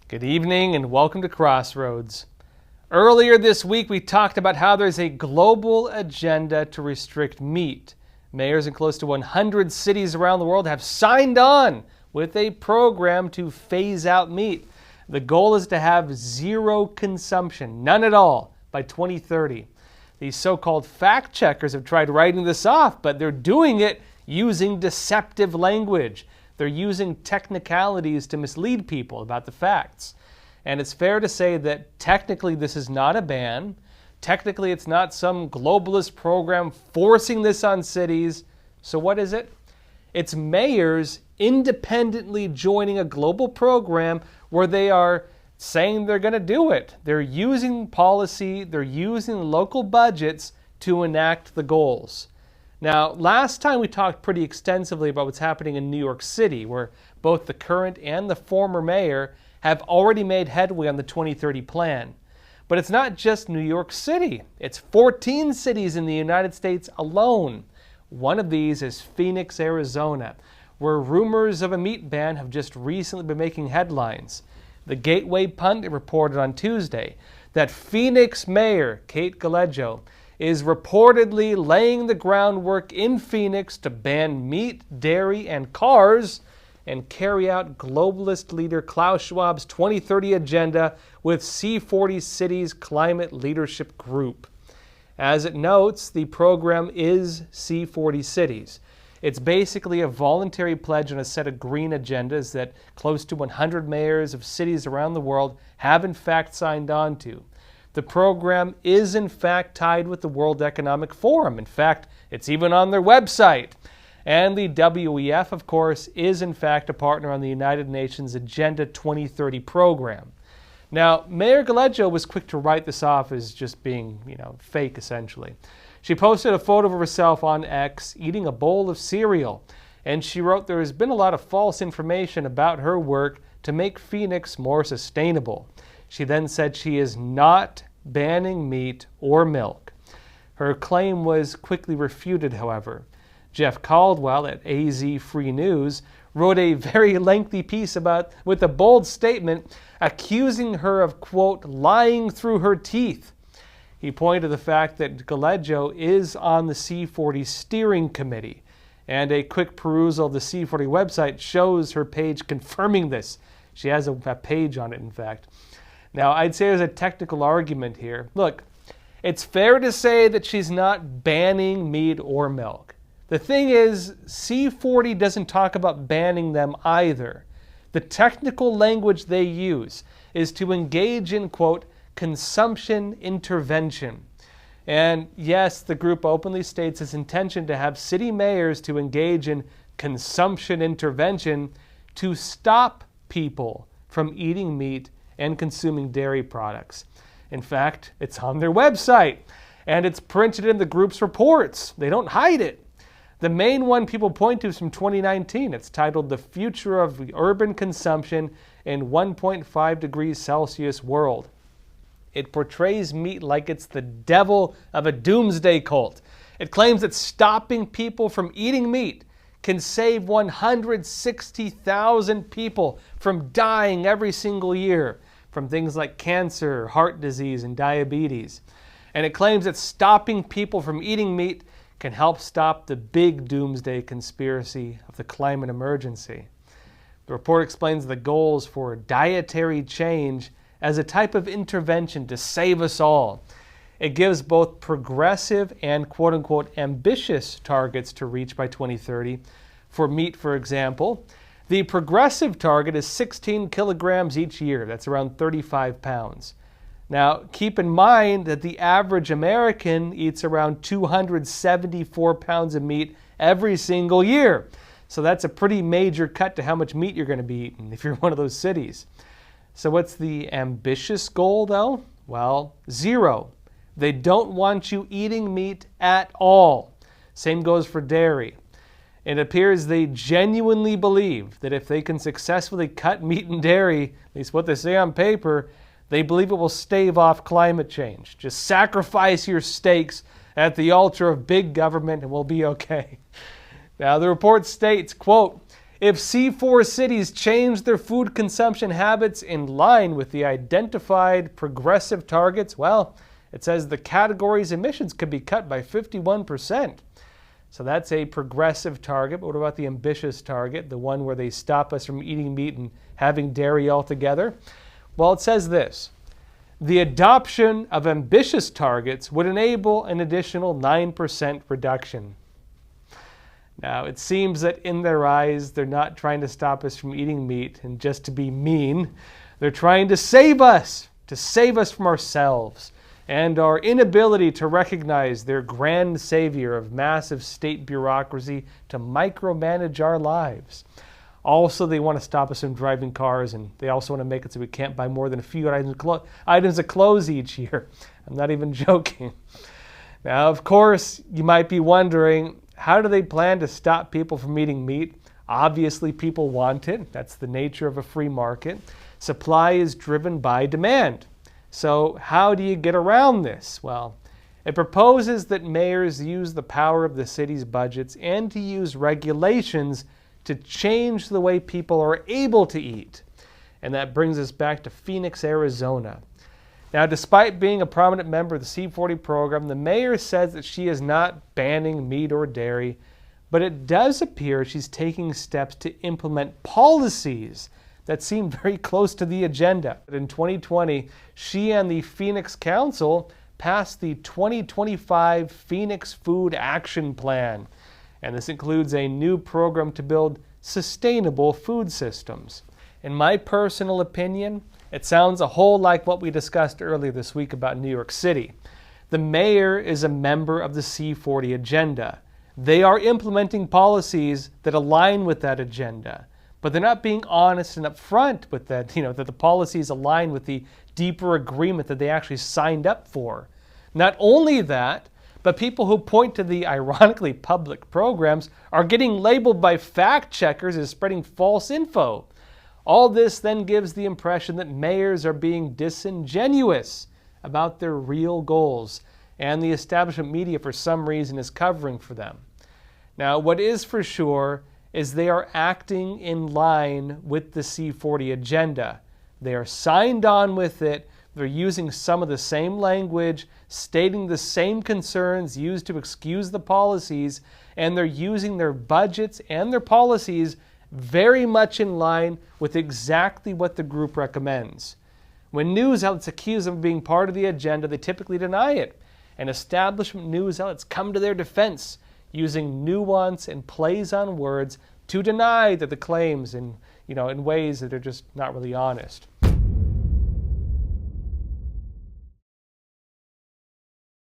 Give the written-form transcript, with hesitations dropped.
Good evening and welcome to Crossroads. Earlier this week we talked about how there's a global agenda to restrict meat. Mayors in close to 100 cities around the world have signed on with a program to phase out meat. The goal is to have zero consumption, none at all, by 2030. These so-called fact checkers have tried writing this off, but they're doing it using deceptive language. They're using technicalities to mislead people about the facts. And it's fair to say that technically this is not a ban. Technically it's not some globalist program forcing this on cities. So what is it? It's mayors independently joining a global program where they are saying they're going to do it. They're using policy, they're using local budgets to enact the goals. Now, last time we talked pretty extensively about what's happening in New York City, where both the current and the former mayor have already made headway on the 2030 plan. But it's not just New York City. It's 14 cities in the United States alone. One of these is Phoenix, Arizona, where rumors of a meat ban have just recently been making headlines. The Gateway Pundit reported on Tuesday that Phoenix Mayor Kate Gallego is reportedly laying the groundwork in Phoenix to ban meat, dairy, and cars and carry out globalist leader Klaus Schwab's 2030 agenda with C40 Cities Climate Leadership Group. As it notes, the program is C40 Cities. It's basically a voluntary pledge on a set of green agendas that close to 100 mayors of cities around the world have in fact signed on to. The program is in fact tied with the World Economic Forum. In fact, it's even on their website. And the WEF, of course, is in fact a partner on the United Nations Agenda 2030 program. Now, Mayor Gallego was quick to write this off as just being, fake essentially. She posted a photo of herself on X eating a bowl of cereal, and she wrote there has been a lot of false information about her work to make Phoenix more sustainable. She then said she is not banning meat or milk. Her claim was quickly refuted, however. Jeff Caldwell at AZ Free News wrote a very lengthy piece with a bold statement accusing her of, quote, lying through her teeth. He pointed to the fact that Gallego is on the C40 steering committee, and a quick perusal of the C40 website shows her page confirming this. She has a page on it, in fact. Now, I'd say there's a technical argument here. Look, it's fair to say that she's not banning meat or milk. The thing is, C40 doesn't talk about banning them either. The technical language they use is to engage in, quote, consumption intervention. And yes, the group openly states its intention to have city mayors to engage in consumption intervention to stop people from eating meat and consuming dairy products. In fact, it's on their website, and it's printed in the group's reports. They don't hide it. The main one people point to is from 2019. It's titled The Future of Urban Consumption in 1.5 degrees Celsius World. It portrays meat like it's the devil of a doomsday cult. It claims that stopping people from eating meat can save 160,000 people from dying every single year from things like cancer, heart disease, and diabetes. And it claims that stopping people from eating meat can help stop the big doomsday conspiracy of the climate emergency. The report explains the goals for dietary change as a type of intervention to save us all. It gives both progressive and quote-unquote ambitious targets to reach by 2030. For meat, for example, the progressive target is 16 kilograms each year. That's around 35 pounds. Now, keep in mind that the average American eats around 274 pounds of meat every single year. So that's a pretty major cut to how much meat you're going to be eating if you're in one of those cities. So what's the ambitious goal, though? Well, 0. They don't want you eating meat at all. Same goes for dairy. It appears they genuinely believe that if they can successfully cut meat and dairy, at least what they say on paper, they believe it will stave off climate change. Just sacrifice your steaks at the altar of big government and we'll be okay. Now, the report states, quote, If C4 cities change their food consumption habits in line with the identified progressive targets, well, it says the category's emissions could be cut by 51%. So that's a progressive target. But what about the ambitious target, the one where they stop us from eating meat and having dairy altogether? Well, it says this. The adoption of ambitious targets would enable an additional 9% reduction. Now, it seems that in their eyes, they're not trying to stop us from eating meat and just to be mean. They're trying to save us from ourselves and our inability to recognize their grand savior of massive state bureaucracy to micromanage our lives. Also, they want to stop us from driving cars, and they also want to make it so we can't buy more than a few items of clothes each year. I'm not even joking. Now, of course, you might be wondering, how do they plan to stop people from eating meat? Obviously, people want it. That's the nature of a free market. Supply is driven by demand. So how do you get around this? Well, it proposes that mayors use the power of the city's budgets and to use regulations to change the way people are able to eat. And that brings us back to Phoenix, Arizona. Now, despite being a prominent member of the C40 program, the mayor says that she is not banning meat or dairy, but it does appear she's taking steps to implement policies that seem very close to the agenda. In 2020, she and the Phoenix Council passed the 2025 Phoenix Food Action Plan. And this includes a new program to build sustainable food systems. In my personal opinion, it sounds a whole like what we discussed earlier this week about New York City. The mayor is a member of the C40 agenda. They are implementing policies that align with that agenda, but they're not being honest and upfront with that, that the policies align with the deeper agreement that they actually signed up for. Not only that, but people who point to the ironically public programs are getting labeled by fact checkers as spreading false info. All this then gives the impression that mayors are being disingenuous about their real goals, and the establishment media for some reason is covering for them. Now, what is for sure is they are acting in line with the C40 agenda. They are signed on with it. They're using some of the same language, stating the same concerns used to excuse the policies, and they're using their budgets and their policies very much in line with exactly what the group recommends. When news outlets accuse them of being part of the agenda, they typically deny it. And establishment news outlets come to their defense, using nuance and plays on words to deny that the claims in ways that are just not really honest.